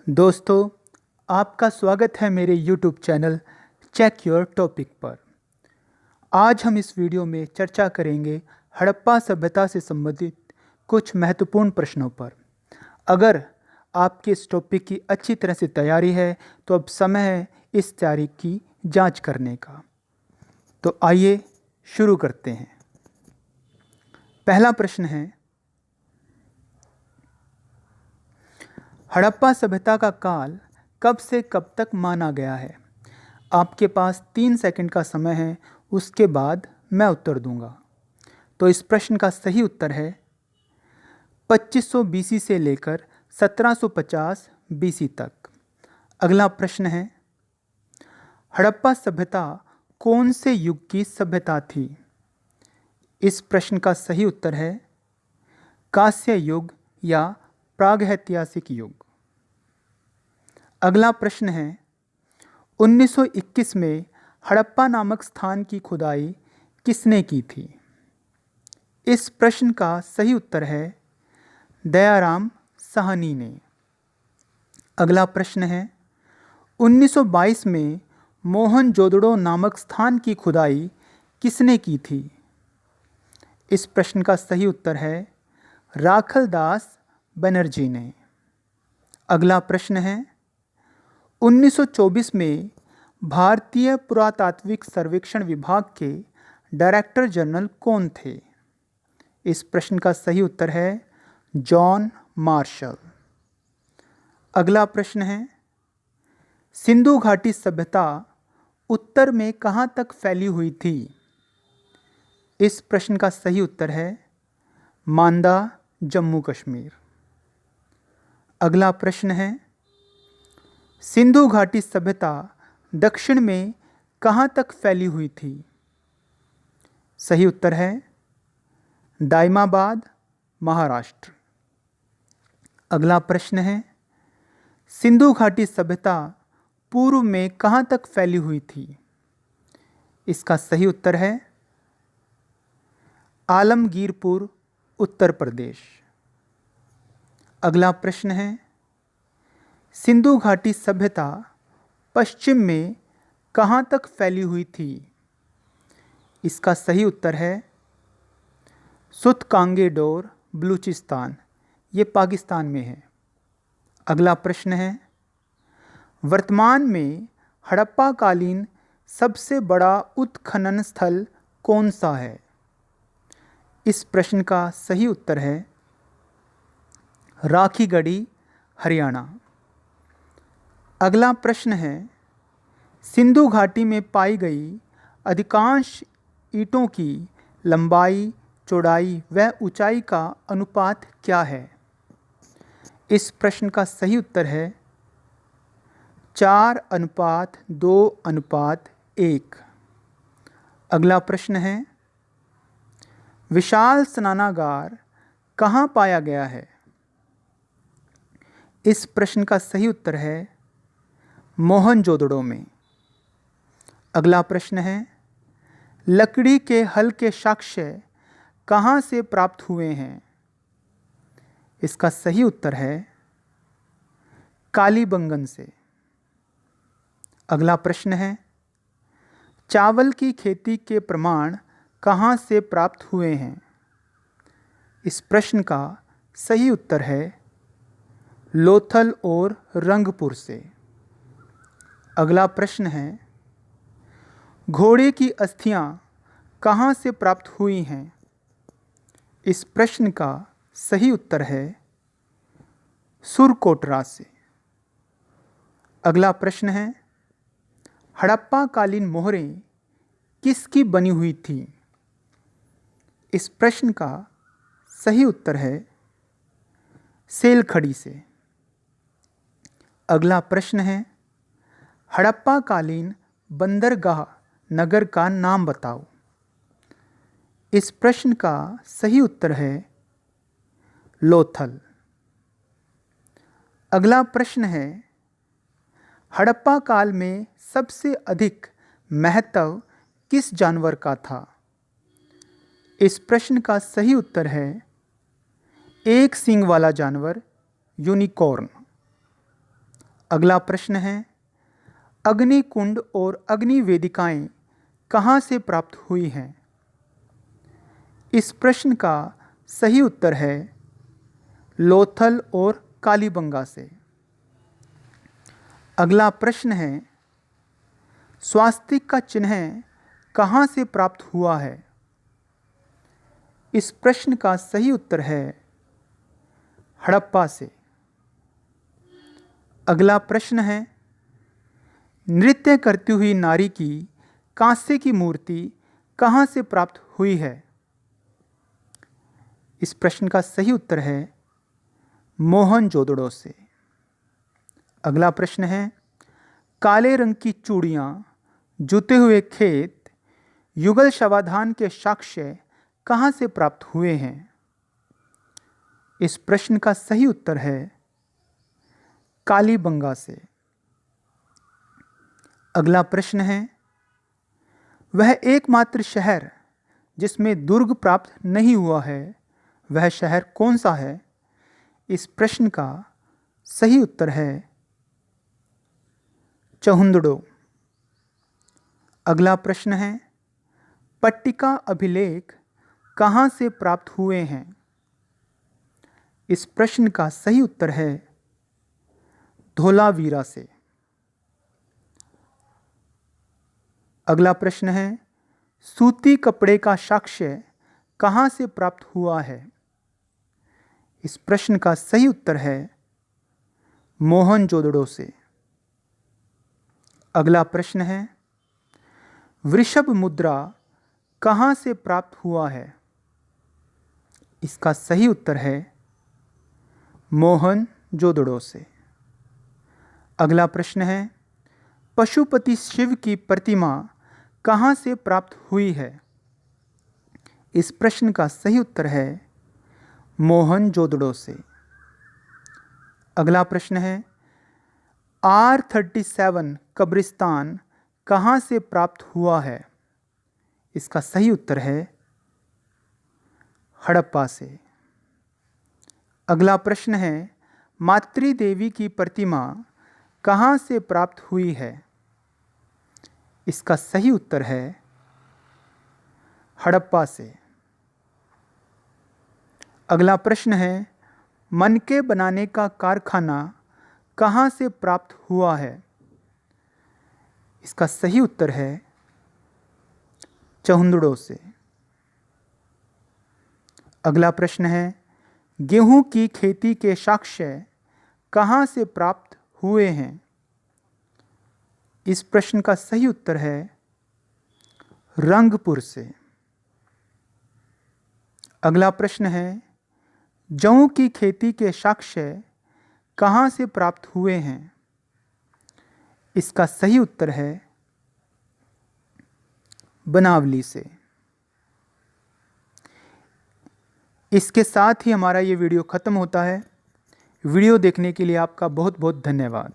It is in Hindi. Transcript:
दोस्तों, आपका स्वागत है मेरे YouTube channel check your topic पर। आज हम इस वीडियो में चर्चा करेंगे हड़प्पा सभ्यता से संबंधित कुछ महत्वपूर्ण प्रश्नों पर। अगर आपके इस टॉपिक की अच्छी तरह से तैयारी है तो अब समय है इस तैयारी की जांच करने का। तो आइए शुरू करते हैं। पहला प्रश्न है, हड़प्पा सभ्यता का काल कब से कब तक माना गया है? आपके पास 3 सेकंड का समय है, उसके बाद मैं उत्तर दूंगा। तो इस प्रश्न का सही उत्तर है 2500 बीसी से लेकर 1750 बीसी तक। अगला प्रश्न है, हड़प्पा सभ्यता कौन से युग की सभ्यता थी? इस प्रश्न का सही उत्तर है कांस्य युग या प्रागैतिहासिक युग। अगला प्रश्न है, 1921 में हड़प्पा नामक स्थान की खुदाई किसने की थी? इस प्रश्न का सही उत्तर है दयाराम साहनी ने। अगला प्रश्न है, 1922 में मोहनजोदड़ो नामक स्थान की खुदाई किसने की थी? इस प्रश्न का सही उत्तर है राखलदास बनर्जी ने। अगला प्रश्न है, 1924 में भारतीय पुरातात्विक सर्वेक्षण विभाग के डायरेक्टर जनरल कौन थे? इस प्रश्न का सही उत्तर है जॉन मार्शल। अगला प्रश्न है, सिंधु घाटी सभ्यता उत्तर में कहाँ तक फैली हुई थी? इस प्रश्न का सही उत्तर है मांदा, जम्मू कश्मीर। अगला प्रश्न है, सिंधु घाटी सभ्यता दक्षिण में कहाँ तक फैली हुई थी? सही उत्तर है दाइमाबाद, महाराष्ट्र। अगला प्रश्न है, सिंधु घाटी सभ्यता पूर्व में कहाँ तक फैली हुई थी? इसका सही उत्तर है आलमगीरपुर, उत्तर प्रदेश। अगला प्रश्न है, सिंधु घाटी सभ्यता पश्चिम में कहाँ तक फैली हुई थी? इसका सही उत्तर है सुतकांगेडोर, बलूचिस्तान, ये पाकिस्तान में है। अगला प्रश्न है, वर्तमान में हड़प्पा कालीन सबसे बड़ा उत्खनन स्थल कौन सा है? इस प्रश्न का सही उत्तर है राखीगढ़ी, हरियाणा। अगला प्रश्न है, सिंधु घाटी में पाई गई अधिकांश ईंटों की लंबाई, चौड़ाई व ऊंचाई का अनुपात क्या है? इस प्रश्न का सही उत्तर है 4:2:1। अगला प्रश्न है, विशाल स्नानागार कहाँ पाया गया है? इस प्रश्न का सही उत्तर है मोहनजोदड़ो में। अगला प्रश्न है, लकड़ी के हल के साक्ष्य कहाँ से प्राप्त हुए हैं? इसका सही उत्तर है कालीबंगन से। अगला प्रश्न है, चावल की खेती के प्रमाण कहाँ से प्राप्त हुए हैं? इस प्रश्न का सही उत्तर है लोथल और रंगपुर से। अगला प्रश्न है, घोड़े की अस्थियां कहाँ से प्राप्त हुई हैं? इस प्रश्न का सही उत्तर है सुरकोटरा से। अगला प्रश्न है, हड़प्पा कालीन मोहरें किसकी बनी हुई थी? इस प्रश्न का सही उत्तर है सेलखड़ी से। अगला प्रश्न है, हड़प्पा कालीन बंदरगाह नगर का नाम बताओ। इस प्रश्न का सही उत्तर है लोथल। अगला प्रश्न है, हड़प्पा काल में सबसे अधिक महत्व किस जानवर का था? इस प्रश्न का सही उत्तर है एक सींग वाला जानवर, यूनिकॉर्न। अगला प्रश्न है, अग्निकुंड और अग्नि वेदिकाएं कहाँ से प्राप्त हुई हैं? इस प्रश्न का सही उत्तर है लोथल और कालीबंगा से। अगला प्रश्न है, स्वास्तिक का चिन्ह कहाँ से प्राप्त हुआ है? इस प्रश्न का सही उत्तर है हड़प्पा से। अगला प्रश्न है, नृत्य करती हुई नारी की कांसे की मूर्ति कहाँ से प्राप्त हुई है? इस प्रश्न का सही उत्तर है मोहनजोदड़ो से। अगला प्रश्न है, काले रंग की चूड़ियाँ, जुते हुए खेत, युगल शवाधान के साक्ष्य कहाँ से प्राप्त हुए हैं? इस प्रश्न का सही उत्तर है कालीबंगा से। अगला प्रश्न है, वह एकमात्र शहर जिसमें दुर्ग प्राप्त नहीं हुआ है, वह शहर कौन सा है? इस प्रश्न का सही उत्तर है चहुंदड़ो। अगला प्रश्न है, पट्टिका अभिलेख कहाँ से प्राप्त हुए हैं? इस प्रश्न का सही उत्तर है धोलावीरा से। अगला प्रश्न है, सूती कपड़े का साक्ष्य कहाँ से प्राप्त हुआ है? इस प्रश्न का सही उत्तर है मोहनजोदड़ो से। अगला प्रश्न है, वृषभ मुद्रा कहाँ से प्राप्त हुआ है? इसका सही उत्तर है मोहनजोदड़ो से। अगला प्रश्न है, पशुपति शिव की प्रतिमा कहाँ से प्राप्त हुई है? इस प्रश्न का सही उत्तर है मोहनजोदड़ो से। अगला प्रश्न है, R37 कब्रिस्तान कहाँ से प्राप्त हुआ है? इसका सही उत्तर है हड़प्पा से। अगला प्रश्न है, मातृ देवी की प्रतिमा कहाँ से प्राप्त हुई है? इसका सही उत्तर है हड़प्पा से। अगला प्रश्न है, मनके बनाने का कारखाना कहाँ से प्राप्त हुआ है? इसका सही उत्तर है चहुंदड़ो से। अगला प्रश्न है, गेहूं की खेती के साक्ष्य कहाँ से प्राप्त हुए हैं? इस प्रश्न का सही उत्तर है रंगपुर से। अगला प्रश्न है, जौ की खेती के साक्ष्य कहाँ से प्राप्त हुए हैं? इसका सही उत्तर है बनावली से। इसके साथ ही हमारा ये वीडियो ख़त्म होता है। वीडियो देखने के लिए आपका बहुत बहुत धन्यवाद।